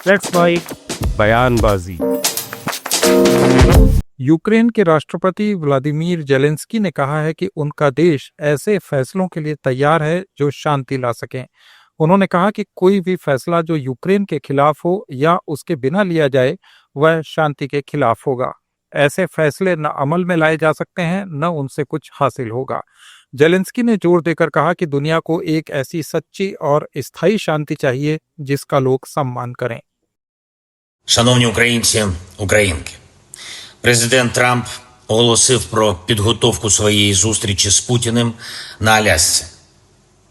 Let's bite बयानबाजी। Ukraine के राष्ट्रपति व्लादिमीर जेलेंस्की ने कहा है कि उनका देश ऐसे फैसलों के लिए तैयार है जो शांति ला सकें। उन्होंने कहा कि कोई भी फैसला जो यूक्रेन के खिलाफ हो या उसके बिना लिया जाए वह शांति के खिलाफ होगा। ऐसे फैसले न अमल में लाए जा सकते हैं न उनसे कुछ हासिल होगा। जेलेंस्की ने जोर देकर कहा कि दुनिया को एक ऐसी सच्ची और स्थायी शांति चाहिए जिसका लोग सम्मान करें। Шановні українці, українки, президент Трамп оголосив про підготовку своєї зустрічі з Путіним на Алясці.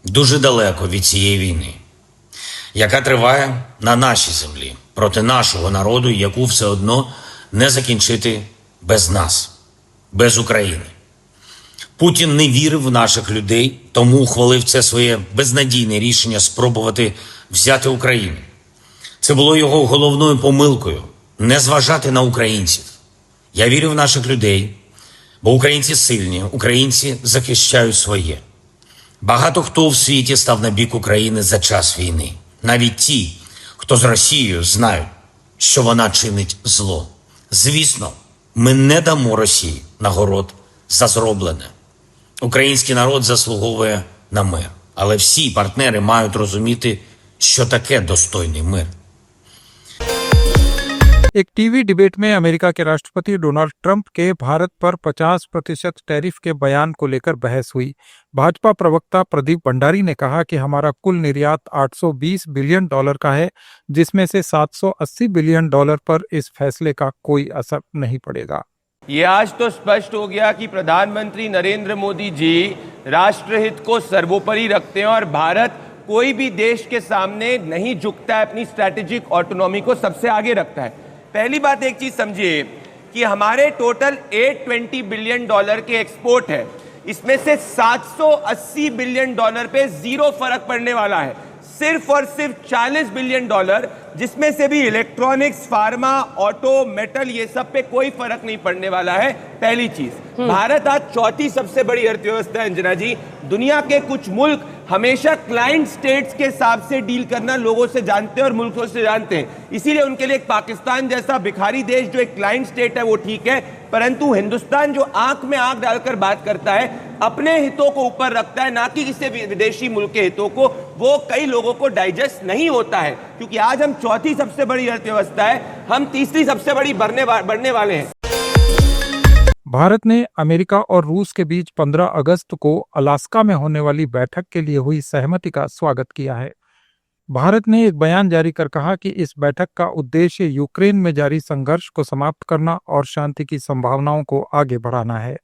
Дуже далеко від цієї війни, яка триває на нашій землі, проти нашого народу, яку все одно не закінчити без нас, без України. Путін не вірив в наших людей, тому ухвалив це своє безнадійне рішення спробувати взяти Україну. Це було його головною помилкою – не зважати на українців. Я вірю в наших людей, бо українці сильні, українці захищають своє. Багато хто в світі став на бік України за час війни. Навіть ті, хто з Росією, знають, що вона чинить зло. Звісно, ми не дамо Росії нагород за зроблене. Український народ заслуговує на мир. Але всі партнери мають розуміти, що таке достойний мир. एक टीवी डिबेट में अमेरिका के राष्ट्रपति डोनाल्ड ट्रंप के भारत पर 50% टैरिफ के बयान को लेकर बहस हुई। भाजपा प्रवक्ता प्रदीप भंडारी ने कहा कि हमारा कुल निर्यात $820 बिलियन का है, जिसमें से $780 बिलियन पर इस फैसले का कोई असर नहीं पड़ेगा। ये आज तो स्पष्ट हो गया कि प्रधानमंत्री नरेंद्र मोदी जी राष्ट्रहित को सर्वोपरि रखते हैं और भारत कोई भी देश के सामने नहीं झुकता है, अपनी स्ट्रैटेजिक ऑटोनॉमी को सबसे आगे रखता है। पहली बात एक चीज समझिए कि हमारे टोटल $820 बिलियन के एक्सपोर्ट है, इसमें से $780 बिलियन पे जीरो फर्क पड़ने वाला है। सिर्फ और सिर्फ $40 बिलियन, जिसमें से भी इलेक्ट्रॉनिक्स, फार्मा, ऑटो, मेटल, ये सब पे कोई फर्क नहीं पड़ने वाला है। पहली चीज, भारत आज चौथी सबसे बड़ी अर्थव्यवस्था है अंजना जी। दुनिया के कुछ मुल्क हमेशा क्लाइंट स्टेट्स के हिसाब से डील करना लोगों से जानते हैं और मुल्कों से जानते हैं, इसीलिए उनके लिए एक पाकिस्तान जैसा भिखारी देश जो एक क्लाइंट स्टेट है वो ठीक है, परंतु हिंदुस्तान जो आंख में आंख डालकर बात करता है, अपने हितों को ऊपर रखता है, ना कि किसी विदेशी मुल्क के हितों को, वो कई लोगों को डाइजेस्ट नहीं होता है। क्योंकि आज हम चौथी सबसे बड़ी अर्थव्यवस्था है, हम तीसरी सबसे बड़ी बढ़ने वाले हैं। भारत ने अमेरिका और रूस के बीच 15 अगस्त को अलास्का में होने वाली बैठक के लिए हुई सहमति का स्वागत किया है। भारत ने एक बयान जारी कर कहा कि इस बैठक का उद्देश्य यूक्रेन में जारी संघर्ष को समाप्त करना और शांति की संभावनाओं को आगे बढ़ाना है।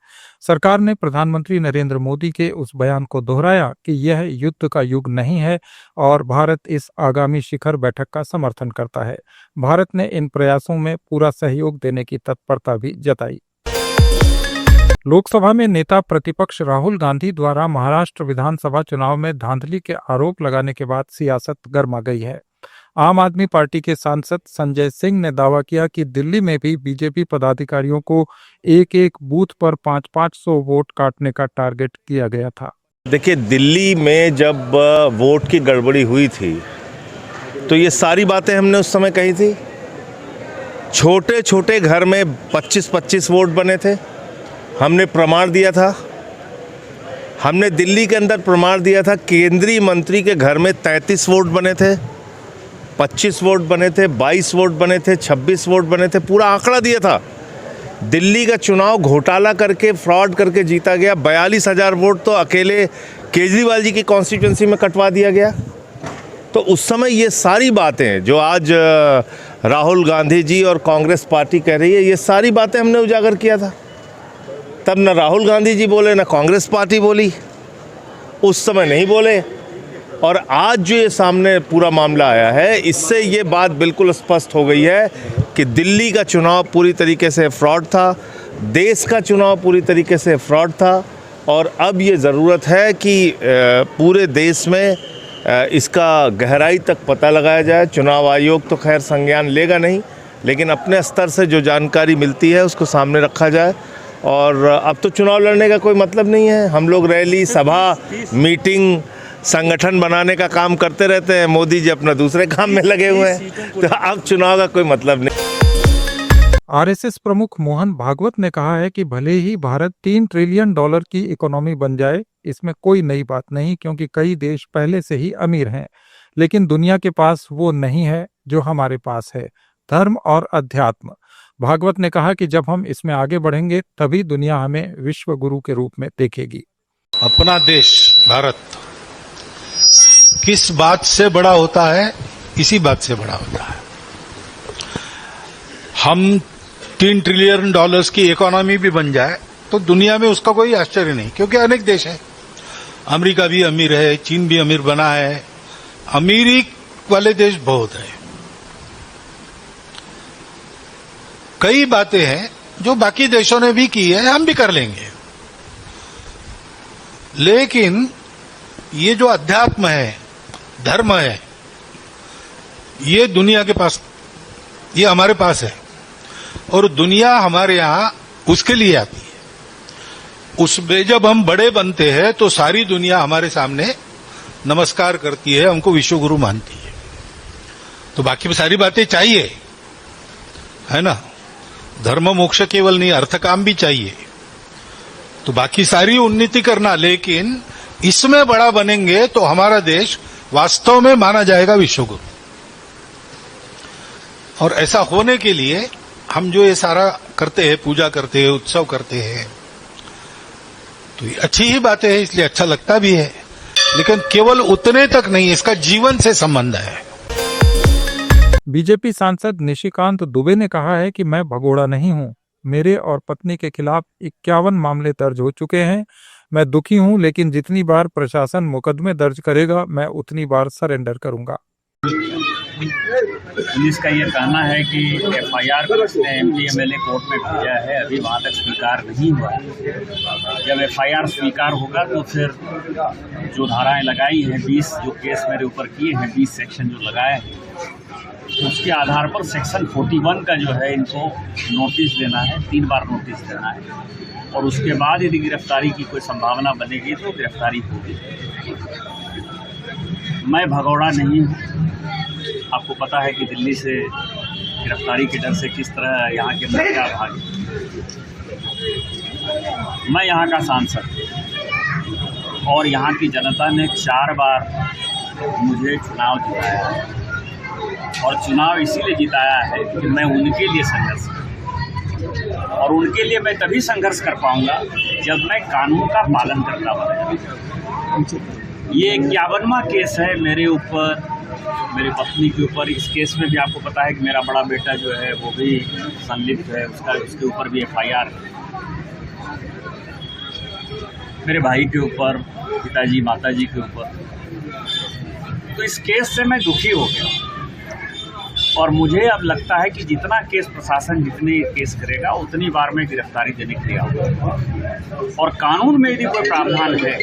सरकार ने प्रधानमंत्री नरेंद्र मोदी के उस बयान को दोहराया कि यह युद्ध का युग नहीं है और भारत इस आगामी शिखर बैठक का समर्थन करता है। भारत ने इन प्रयासों में पूरा सहयोग देने की तत्परता भी जताई। लोकसभा में नेता प्रतिपक्ष राहुल गांधी द्वारा महाराष्ट्र विधानसभा चुनाव में धांधली के आरोप लगाने के बाद सियासत गर्मा गई है। आम आदमी पार्टी के सांसद संजय सिंह ने दावा किया कि दिल्ली में भी बीजेपी पदाधिकारियों को एक एक बूथ पर 500-500 वोट काटने का टारगेट किया गया था। देखिए, दिल्ली में जब वोट की गड़बड़ी हुई थी तो ये सारी बातें हमने उस समय कही थी। छोटे छोटे घर में 25-25 वोट बने थे, हमने प्रमाण दिया था। हमने दिल्ली के अंदर प्रमाण दिया था, केंद्रीय मंत्री के घर में 33 वोट बने थे, 25 वोट बने थे, 22 वोट बने थे, 26 वोट बने थे, पूरा आंकड़ा दिया था। दिल्ली का चुनाव घोटाला करके, फ्रॉड करके जीता गया। 42,000 वोट तो अकेले केजरीवाल जी की कॉन्स्टिट्यूंसी में कटवा दिया गया। तो उस समय ये सारी बातें जो आज राहुल गांधी जी और कांग्रेस पार्टी कह रही है, ये सारी बातें हमने उजागर किया था। तब न राहुल गांधी जी बोले, न कांग्रेस पार्टी बोली, उस समय नहीं बोले। और आज जो ये सामने पूरा मामला आया है, इससे ये बात बिल्कुल स्पष्ट हो गई है कि दिल्ली का चुनाव पूरी तरीके से फ्रॉड था, देश का चुनाव पूरी तरीके से फ्रॉड था। और अब ये ज़रूरत है कि पूरे देश में इसका गहराई तक पता लगाया जाए। चुनाव आयोग तो खैर संज्ञान लेगा नहीं, लेकिन अपने स्तर से जो जानकारी मिलती है उसको सामने रखा जाए। और अब तो चुनाव लड़ने का कोई मतलब नहीं है। हम लोग रैली, सभा, मीटिंग संगठन बनाने का काम करते रहते हैं, मोदी जी अपना दूसरे काम में लगे हुए हैं, तो अब चुनाव का कोई मतलब नहीं। आरएसएस प्रमुख मोहन भागवत ने कहा है कि भले ही भारत $3 ट्रिलियन की इकोनॉमी बन जाए, इसमें कोई नई बात नहीं, क्योंकि कई देश पहले से ही अमीर हैं, लेकिन दुनिया के पास वो नहीं है जो हमारे पास है, धर्म और अध्यात्म। भागवत ने कहा कि जब हम इसमें आगे बढ़ेंगे तभी दुनिया हमें विश्व गुरु के रूप में देखेगी। अपना देश भारत किस बात से बड़ा होता है? इसी बात से बड़ा होता है। हम $3 ट्रिलियन की इकोनॉमी भी बन जाए तो दुनिया में उसका कोई आश्चर्य नहीं, क्योंकि अनेक देश हैं। अमेरिका भी अमीर है, चीन भी अमीर बना है, अमीरी वाले देश बहुत है। कई बातें हैं जो बाकी देशों ने भी की है, हम भी कर लेंगे। लेकिन ये जो अध्यात्म है, धर्म है, ये दुनिया के पास, ये हमारे पास है, और दुनिया हमारे यहां उसके लिए आती है। उसमें जब हम बड़े बनते हैं तो सारी दुनिया हमारे सामने नमस्कार करती है, हमको विश्वगुरु मानती है। तो बाकी सारी बातें चाहिए, है ना? धर्म मोक्ष केवल नहीं, अर्थ काम भी चाहिए। तो बाकी सारी उन्नति करना, लेकिन इसमें बड़ा बनेंगे तो हमारा देश वास्तव में माना जाएगा विश्वगुरु। और ऐसा होने के लिए हम जो ये सारा करते हैं, पूजा करते हैं, उत्सव करते हैं, तो ये अच्छी ही बातें हैं, इसलिए अच्छा लगता भी है, लेकिन केवल उतने तक नहीं, इसका जीवन से संबंध है। बीजेपी सांसद निशिकांत दुबे ने कहा है कि मैं भगोड़ा नहीं हूं, मेरे और पत्नी के खिलाफ 51 मामले दर्ज हो चुके हैं। मैं दुखी हूं, लेकिन जितनी बार प्रशासन मुकदमे दर्ज करेगा मैं उतनी बार सरेंडर करूंगा। पुलिस का ये कहना है कि एफआईआर उसने एमपी एमएलए कोर्ट में भेजा है, अभी वहाँ तक स्वीकार नहीं हुआ। जब एफआईआर स्वीकार होगा तो फिर जो धाराएं लगाई हैं, 20 जो केस मेरे ऊपर किए हैं, 20 सेक्शन जो लगाए हैं, तो उसके आधार पर सेक्शन 41 का जो है इनको नोटिस देना है, 3 बार नोटिस देना है, और उसके बाद यदि गिरफ्तारी की कोई संभावना बनेगी तो गिरफ्तारी होगी। मैं भगोड़ा नहीं हूँ। आपको पता है कि दिल्ली से गिरफ्तारी के डर से किस तरह यहाँ के मुखिया भागे। मैं यहाँ का सांसद और यहाँ की जनता ने 4 बार मुझे चुनाव जिताया है, और चुनाव इसीलिए जिताया है कि मैं उनके लिए संघर्ष करूँ, और उनके लिए मैं तभी संघर्ष कर पाऊंगा जब मैं कानून का पालन करता बना। ये 51वां केस है मेरे ऊपर, मेरी पत्नी के ऊपर। इस केस में भी आपको पता है कि मेरा बड़ा बेटा जो है वो भी संलिप्त है, उसके ऊपर भी एफआईआर है। मेरे भाई के ऊपर, पिताजी माताजी के ऊपर। तो इस केस से मैं दुखी हो गया, और मुझे अब लगता है कि जितना केस प्रशासन जितने केस करेगा उतनी बार मैं गिरफ्तारी देने के लिए आऊँगा, और कानून में यदि कोई प्रावधान है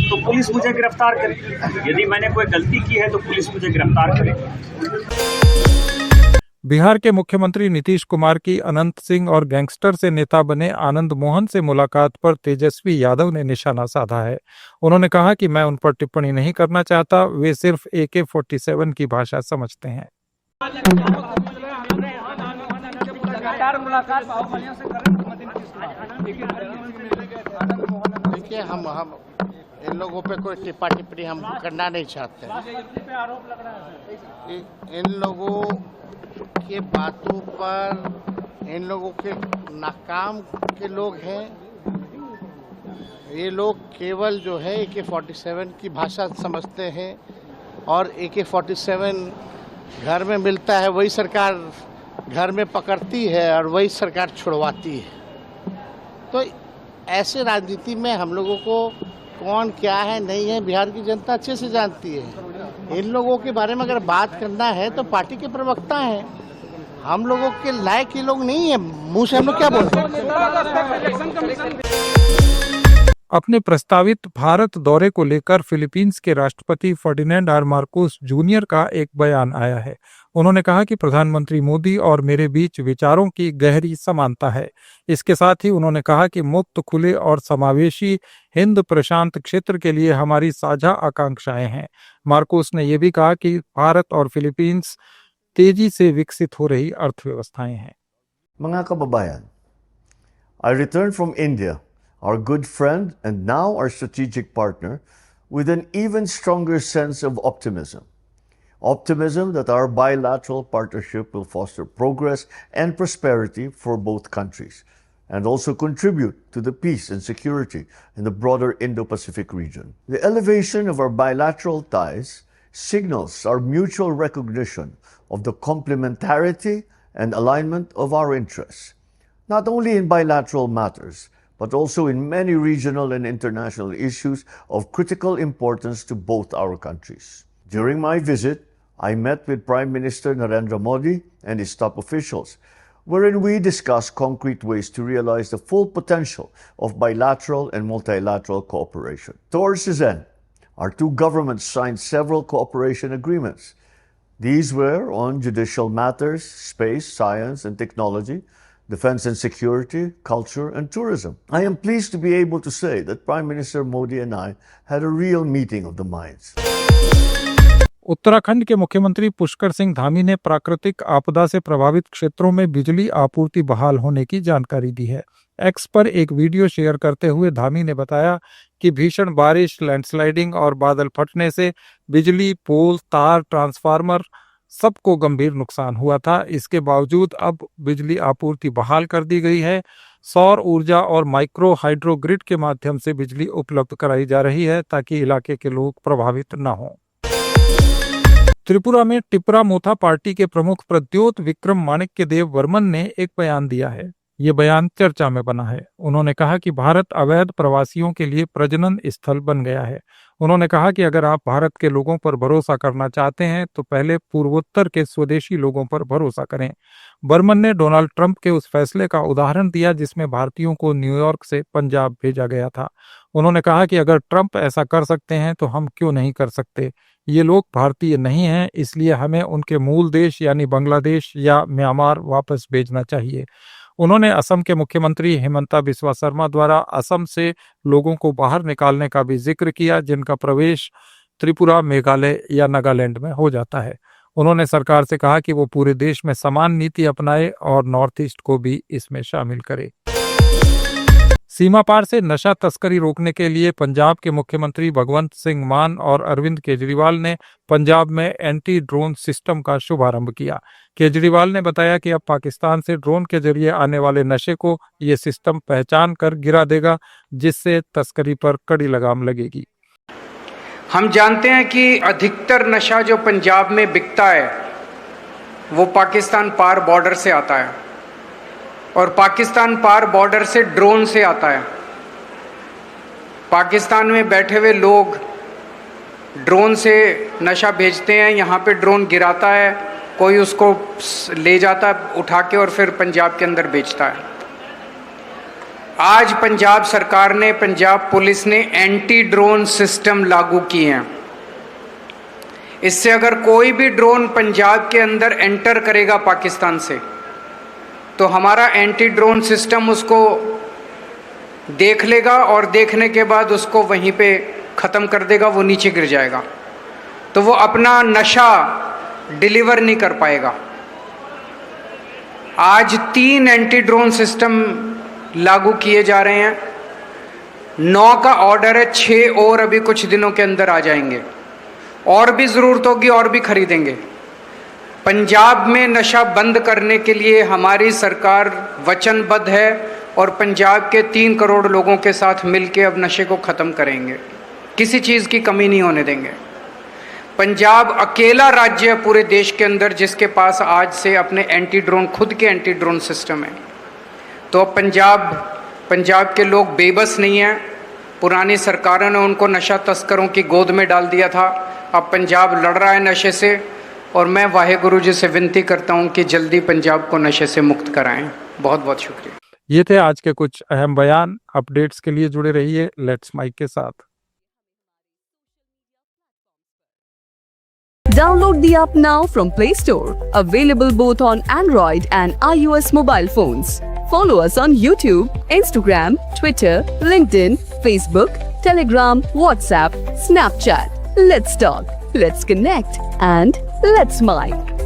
तो पुलिस मुझे गिरफ्तार करे। यदि मैंने कोई गलती की है तो पुलिस मुझे गिरफ्तार करे। बिहार के मुख्यमंत्री नीतीश कुमार की अनंत सिंह और गैंगस्टर से नेता बने आनंद मोहन से मुलाकात पर तेजस्वी यादव ने निशाना साधा है। उन्होंने कहा कि मैं उन पर टिप्पणी नहीं करना चाहता, वे सिर्फ AK-47 की भाषा समझते हैं। देखिए, हम इन लोगों पे कोई टिप्पणी हम करना नहीं चाहते। इन लोगों के बातों पर, इन लोगों के नाकाम के लोग हैं। ये लोग केवल जो है AK-47 की भाषा समझते हैं, और AK-47 घर में मिलता है, वही सरकार घर में पकड़ती है और वही सरकार छुड़वाती है। तो ऐसे राजनीति में हम लोगों को कौन क्या है नहीं है, बिहार की जनता अच्छे से जानती है। इन लोगों के बारे में अगर बात करना है तो पार्टी के प्रवक्ता हैं, हम लोगों के लायक ये लोग नहीं है, मुंह से हम लोग क्या बोलते हैं। अपने प्रस्तावित भारत दौरे को लेकर फिलीपींस के राष्ट्रपति फर्डिनेंड आर मार्कोस जूनियर का एक बयान आया है। उन्होंने कहा कि प्रधानमंत्री मोदी और मेरे बीच विचारों की गहरी समानता है। इसके साथ ही उन्होंने कहा कि मुक्त, खुले और समावेशी हिंद प्रशांत क्षेत्र के लिए हमारी साझा आकांक्षाएं हैं। मार्कोस ने यह भी कहा कि भारत और फिलीपींस तेजी से विकसित हो रही अर्थव्यवस्थाएं हैं। Mga kababayan, I returned from India, our good friend and now our strategic partner, with an even stronger sense of optimism. Optimism that our bilateral partnership will foster progress and prosperity for both countries and also contribute to the peace and security in the broader Indo-Pacific region. The elevation of our bilateral ties signals our mutual recognition of the complementarity and alignment of our interests, not only in bilateral matters, but also in many regional and international issues of critical importance to both our countries. During my visit, I met with Prime Minister Narendra Modi and his top officials, wherein we discussed concrete ways to realize the full potential of bilateral and multilateral cooperation. Towards this end, our two governments signed several cooperation agreements. These were on judicial matters, space, science and technology, defense and security, culture and tourism. I am pleased to be able to say that Prime Minister Modi and I had a real meeting of the minds. Uttarakhand के मुख्यमंत्री पुष्कर सिंह धामी ने प्राकृतिक आपदा से प्रभावित क्षेत्रों में बिजली आपूर्ति बहाल होने की जानकारी दी है। एक्स पर एक वीडियो शेयर करते हुए धामी ने बताया कि भीषण बारिश, लैंडस्लाइडिंग और बादल फटने से बिजली, पोल, तार, ट्रांसफार्मर सबको गंभीर नुकसान हुआ था। इसके बावजूद अब बिजली आपूर्ति बहाल कर दी गई है। सौर ऊर्जा और माइक्रो हाइड्रो ग्रिड के माध्यम से बिजली उपलब्ध कराई जा रही है ताकि इलाके के लोग प्रभावित न हों। त्रिपुरा में टिपरा मोथा पार्टी के प्रमुख प्रद्योत विक्रम माणिक्य देव वर्मन ने एक बयान दिया है। ये बयान चर्चा में बना है। उन्होंने कहा कि भारत अवैध प्रवासियों के लिए प्रजनन स्थल बन गया है। उन्होंने कहा कि अगर आप भारत के लोगों पर भरोसा करना चाहते हैं तो पहले पूर्वोत्तर के स्वदेशी लोगों पर भरोसा करें। बर्मन ने डोनाल्ड ट्रंप के उस फैसले का उदाहरण दिया जिसमें भारतीयों को न्यूयॉर्क से पंजाब भेजा गया था। उन्होंने कहा कि अगर ट्रंप ऐसा कर सकते हैं तो हम क्यों नहीं कर सकते। ये लोग भारतीय नहीं हैं, इसलिए हमें उनके मूल देश यानी बांग्लादेश या म्यांमार वापस भेजना चाहिए। उन्होंने असम के मुख्यमंत्री हिमंता बिस्वा शर्मा द्वारा असम से लोगों को बाहर निकालने का भी जिक्र किया, जिनका प्रवेश त्रिपुरा, मेघालय या नागालैंड में हो जाता है। उन्होंने सरकार से कहा कि वो पूरे देश में समान नीति अपनाए और नॉर्थ ईस्ट को भी इसमें शामिल करे। सीमा पार से नशा तस्करी रोकने के लिए पंजाब के मुख्यमंत्री भगवंत सिंह मान और अरविंद केजरीवाल ने पंजाब में एंटी ड्रोन सिस्टम का शुभारंभ किया। केजरीवाल ने बताया कि अब पाकिस्तान से ड्रोन के जरिए आने वाले नशे को ये सिस्टम पहचान कर गिरा देगा, जिससे तस्करी पर कड़ी लगाम लगेगी। हम जानते हैं कि अधिकतर नशा जो पंजाब में बिकता है वो पाकिस्तान पार बॉर्डर से आता है और पाकिस्तान पार बॉर्डर से ड्रोन से आता है। पाकिस्तान में बैठे हुए लोग ड्रोन से नशा भेजते हैं, यहाँ पे ड्रोन गिराता है, कोई उसको ले जाता है उठा के और फिर पंजाब के अंदर बेचता है। आज पंजाब सरकार ने, पंजाब पुलिस ने एंटी ड्रोन सिस्टम लागू किए हैं। इससे अगर कोई भी ड्रोन पंजाब के अंदर एंटर करेगा पाकिस्तान से तो हमारा एंटी ड्रोन सिस्टम उसको देख लेगा और देखने के बाद उसको वहीं पे ख़त्म कर देगा, वो नीचे गिर जाएगा, तो वो अपना नशा डिलीवर नहीं कर पाएगा। आज 3 एंटी ड्रोन सिस्टम लागू किए जा रहे हैं, 9 का ऑर्डर है, 6 और अभी कुछ दिनों के अंदर आ जाएंगे, और भी ज़रूरत होगी और भी खरीदेंगे। पंजाब में नशा बंद करने के लिए हमारी सरकार वचनबद्ध है और पंजाब के 3 करोड़ लोगों के साथ मिलकर अब नशे को ख़त्म करेंगे, किसी चीज़ की कमी नहीं होने देंगे। पंजाब अकेला राज्य है पूरे देश के अंदर जिसके पास आज से अपने एंटी ड्रोन, खुद के एंटी ड्रोन सिस्टम है। तो अब पंजाब के लोग बेबस नहीं हैं। पुरानी सरकारों ने उनको नशा तस्करों की गोद में डाल दिया था, अब पंजाब लड़ रहा है नशे से, और मैं वाहेगुरु जी से विनती करता हूं कि जल्दी पंजाब को नशे से मुक्त कराएं। बहुत बहुत शुक्रिया। ये थे आज के कुछ अहम बयान। अपडेट्स के लिए जुड़े रहिए लेट्स माइक के साथ। Download the app now from Play Store. Available both on Android and iOS mobile phones. Follow us on YouTube, Instagram, Twitter, LinkedIn, Facebook, Telegram, WhatsApp, Snapchat. Let's talk, let's connect, and let's smile.